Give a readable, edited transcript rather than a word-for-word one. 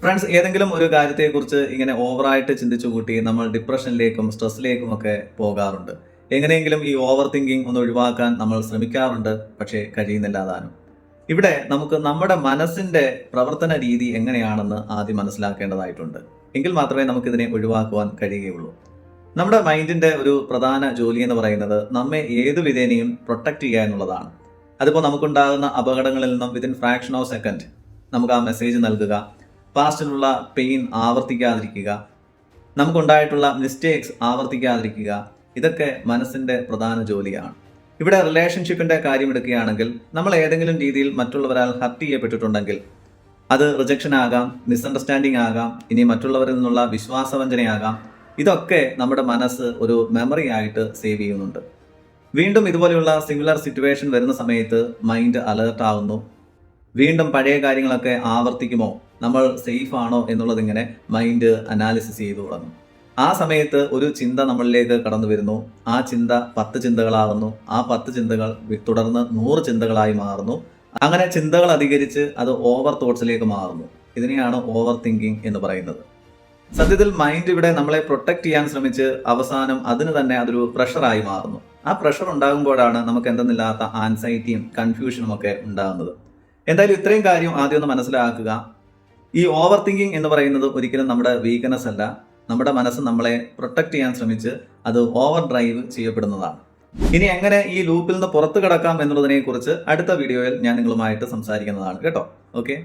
Friends, ഏതെങ്കിലും ഒരു കാര്യത്തെക്കുറിച്ച് ഇങ്ങനെ ഓവറായിട്ട് ചിന്തിച്ചു കൂട്ടി നമ്മൾ ഡിപ്രഷനിലേക്കും സ്ട്രെസ്സിലേക്കും ഒക്കെ പോകാറുണ്ട്. എങ്ങനെയെങ്കിലും ഈ ഓവർ തിങ്കിങ് ഒന്ന് ഒഴിവാക്കാൻ നമ്മൾ ശ്രമിക്കാറുണ്ട്, പക്ഷേ കഴിയുന്നില്ല താനും. ഇവിടെ നമുക്ക് നമ്മുടെ മനസ്സിന്റെ പ്രവർത്തന രീതി എങ്ങനെയാണെന്ന് ആദ്യം മനസ്സിലാക്കേണ്ടതായിട്ടുണ്ട്. എങ്കിൽ മാത്രമേ നമുക്കിതിനെ ഒഴിവാക്കുവാൻ കഴിയുകയുള്ളൂ. നമ്മുടെ മൈൻഡിന്റെ ഒരു പ്രധാന ജോലി എന്ന് പറയുന്നത് നമ്മെ ഏത് വിധേനയും പ്രൊട്ടക്ട് ചെയ്യുക എന്നുള്ളതാണ്. അതിപ്പോൾ നമുക്കുണ്ടാകുന്ന അപകടങ്ങളിൽ നിന്നും വിതിൻ ഫ്രാക്ഷൻ ഓഫ് സെക്കൻഡ് നമുക്ക് ആ മെസ്സേജ് നൽകുക, പാസ്റ്റിലുള്ള പെയിൻ ആവർത്തിക്കാതിരിക്കുക, നമുക്കുണ്ടായിട്ടുള്ള മിസ്റ്റേക്സ് ആവർത്തിക്കാതിരിക്കുക, ഇതൊക്കെ മനസ്സിന്റെ പ്രധാന ജോലിയാണ്. ഇവിടെ റിലേഷൻഷിപ്പിന്റെ കാര്യം എടുക്കുകയാണെങ്കിൽ, നമ്മൾ ഏതെങ്കിലും രീതിയിൽ മറ്റുള്ളവരാൽ ഹർട്ട് ചെയ്യപ്പെട്ടിട്ടുണ്ടെങ്കിൽ അത് റിജക്ഷൻ ആകാം, മിസ്അണ്ടർസ്റ്റാൻഡിങ് ആകാം, ഇനി മറ്റുള്ളവരിൽ നിന്നുള്ള വിശ്വാസവഞ്ചനയാകാം. ഇതൊക്കെ നമ്മുടെ മനസ്സ് ഒരു മെമ്മറി ആയിട്ട് സേവ് ചെയ്യുന്നുണ്ട്. വീണ്ടും ഇതുപോലെയുള്ള സിമിലർ സിറ്റുവേഷൻ വരുന്ന സമയത്ത് മൈൻഡ് അലേർട്ട് ആവുന്നു. വീണ്ടും പഴയ കാര്യങ്ങളൊക്കെ ആവർത്തിക്കുമോ, നമ്മൾ സേഫ് ആണോ എന്നുള്ളതിങ്ങനെ മൈൻഡ് അനാലിസിസ് ചെയ്തു തുടങ്ങും. ആ സമയത്ത് ഒരു ചിന്ത നമ്മളിലേക്ക് കടന്നു വരുന്നു. ആ ചിന്ത 10 ചിന്തകളാകുന്നു. ആ 10 ചിന്തകൾ തുടർന്ന് 100 ചിന്തകളായി മാറുന്നു. അങ്ങനെ ചിന്തകൾ അധികരിച്ച് അത് ഓവർ തോട്ട്സിലേക്ക് മാറുന്നു. ഇതിനെയാണ് ഓവർ തിങ്കിങ് എന്ന് പറയുന്നത്. സത്യത്തിൽ മൈൻഡ് ഇവിടെ നമ്മളെ പ്രൊട്ടക്ട് ചെയ്യാൻ ശ്രമിച്ച് അവസാനം അതിന് തന്നെ അതൊരു പ്രഷറായി മാറുന്നു. ആ പ്രഷർ ഉണ്ടാകുമ്പോഴാണ് നമുക്ക് എന്തെന്നില്ലാത്ത ആൻസൈറ്റിയും കൺഫ്യൂഷനും ഒക്കെ ഉണ്ടാകുന്നത്. എന്തായാലും ഇത്രയും കാര്യം ആദ്യം ഒന്ന് മനസ്സിലാക്കുക. ഈ ഓവർ തിങ്കിങ് എന്ന് പറയുന്നത് ഒരിക്കലും നമ്മുടെ വീക്ക്നെസ് അല്ല. നമ്മുടെ മനസ്സ് നമ്മളെ പ്രൊട്ടക്ട് ചെയ്യാൻ ശ്രമിച്ച് അത് ഓവർ ഡ്രൈവ് ചെയ്യപ്പെടുന്നതാണ്. ഇനി എങ്ങനെ ഈ ലൂപ്പിൽ നിന്ന് പുറത്തു കടക്കാം എന്നുള്ളതിനെ കുറിച്ച് അടുത്ത വീഡിയോയിൽ ഞാൻ നിങ്ങളുമായിട്ട് സംസാരിക്കുന്നതാണ് കേട്ടോ. ഓക്കെ.